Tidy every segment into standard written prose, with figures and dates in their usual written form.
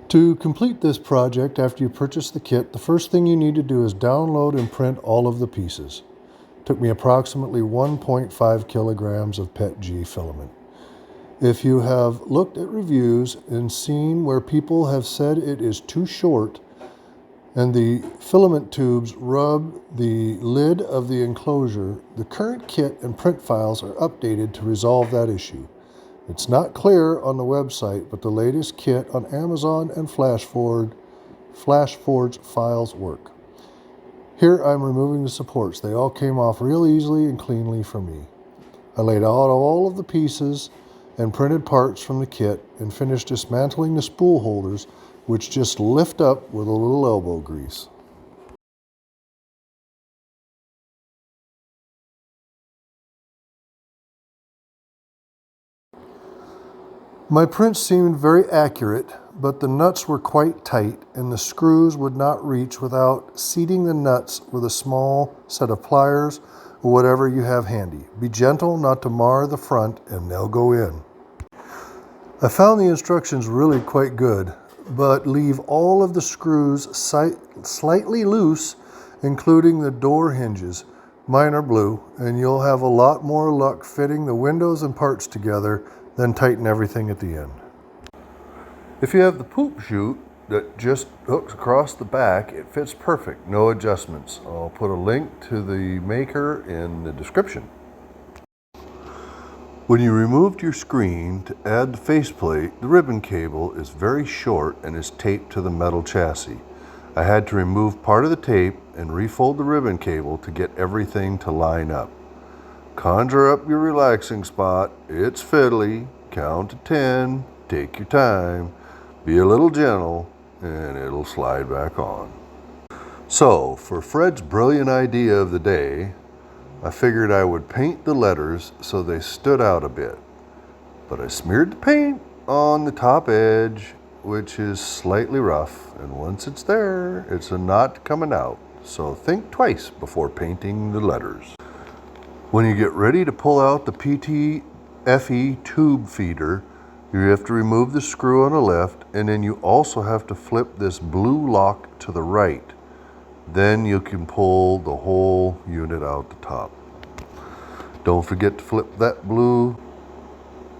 To complete this project after you purchase the kit, the first thing you need to do is download and print all of the pieces. It took me approximately 1.5 kilograms of PETG filament. If you have looked at reviews and seen where people have said it is too short and the filament tubes rub the lid of the enclosure, the current kit and print files are updated to resolve that issue. It's not clear on the website, but the latest kit on Amazon and FlashForge files work. Here I'm removing the supports. They all came off real easily and cleanly for me. I laid out all of the pieces and printed parts from the kit and finished dismantling the spool holders, which just lift up with a little elbow grease. My prints seemed very accurate, but the nuts were quite tight and the screws would not reach without seating the nuts with a small set of pliers or whatever you have handy. Be gentle not to mar the front and they'll go in. I found the instructions really quite good, but leave all of the screws slightly loose, including the door hinges. Mine are blue, and you'll have a lot more luck fitting the windows and parts together than tighten everything at the end. If you have the poop chute that just hooks across the back, it fits perfect, no adjustments. I'll put a link to the maker in the description. When you removed your screen to add the faceplate, the ribbon cable is very short and is taped to the metal chassis. I had to remove part of the tape and refold the ribbon cable to get everything to line up. Conjure up your relaxing spot. It's fiddly. Count to 10. Take your time. Be a little gentle and it'll slide back on. So, for Fred's brilliant idea of the day, I figured I would paint the letters so they stood out a bit. But I smeared the paint on the top edge, which is slightly rough, and once it's there, it's not coming out. So think twice before painting the letters. When you get ready to pull out the PTFE tube feeder, you have to remove the screw on the left, and then you also have to flip this blue lock to the right. Then you can pull the whole unit out the top. Don't forget to flip that blue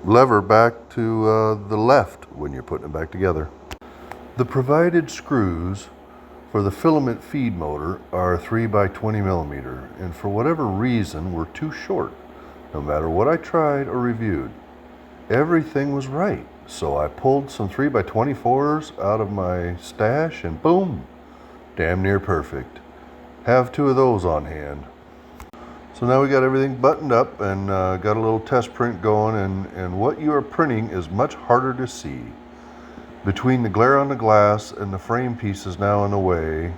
lever back to the left when you're putting it back together. The provided screws for the filament feed motor are 3 by 20 millimeter, and for whatever reason were too short. No matter what I tried or reviewed, everything was right. So I pulled some 3 by 24s out of my stash and boom, damn near perfect. Have 2 of those on hand. So now we got everything buttoned up and got a little test print going, and what you are printing is much harder to see. Between the glare on the glass and the frame pieces now in the way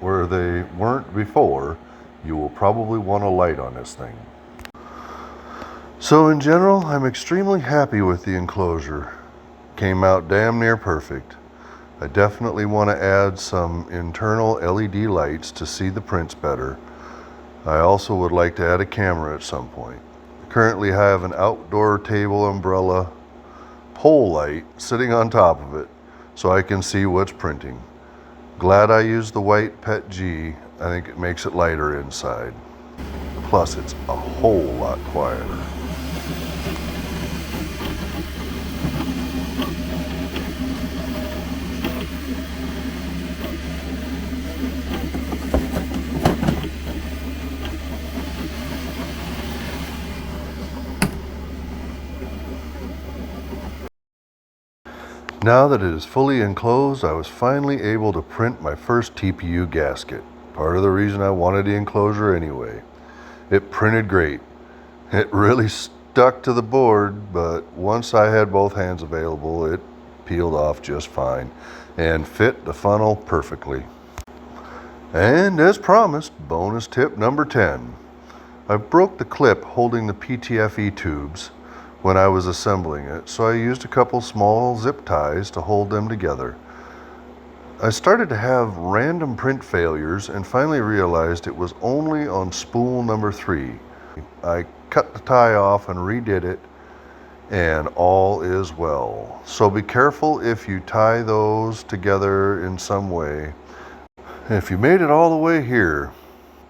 where they weren't before, you will probably want a light on this thing. So in general, I'm extremely happy with the enclosure. Came out damn near perfect. I definitely want to add some internal LED lights to see the prints better. I also would like to add a camera at some point. Currently I have an outdoor table umbrella pole light sitting on top of it so I can see what's printing. Glad I used the white PETG. I think it makes it lighter inside. Plus it's a whole lot quieter. Now that it is fully enclosed, I was finally able to print my first TPU gasket. Part of the reason I wanted the enclosure anyway. It printed great. It really stuck to the board, but once I had both hands available, it peeled off just fine and fit the funnel perfectly. And as promised, bonus tip number 10. I broke the clip holding the PTFE tubes when I was assembling it, so I used a couple small zip ties to hold them together. I started to have random print failures and finally realized it was only on spool number 3. I cut the tie off and redid it, and all is well. So be careful if you tie those together in some way. If you made it all the way here,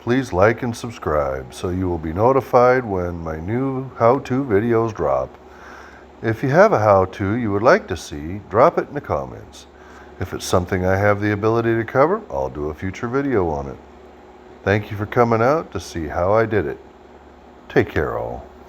please like and subscribe so you will be notified when my new how-to videos drop. If you have a how-to you would like to see, drop it in the comments. If it's something I have the ability to cover, I'll do a future video on it. Thank you for coming out to see how I did it. Take care all.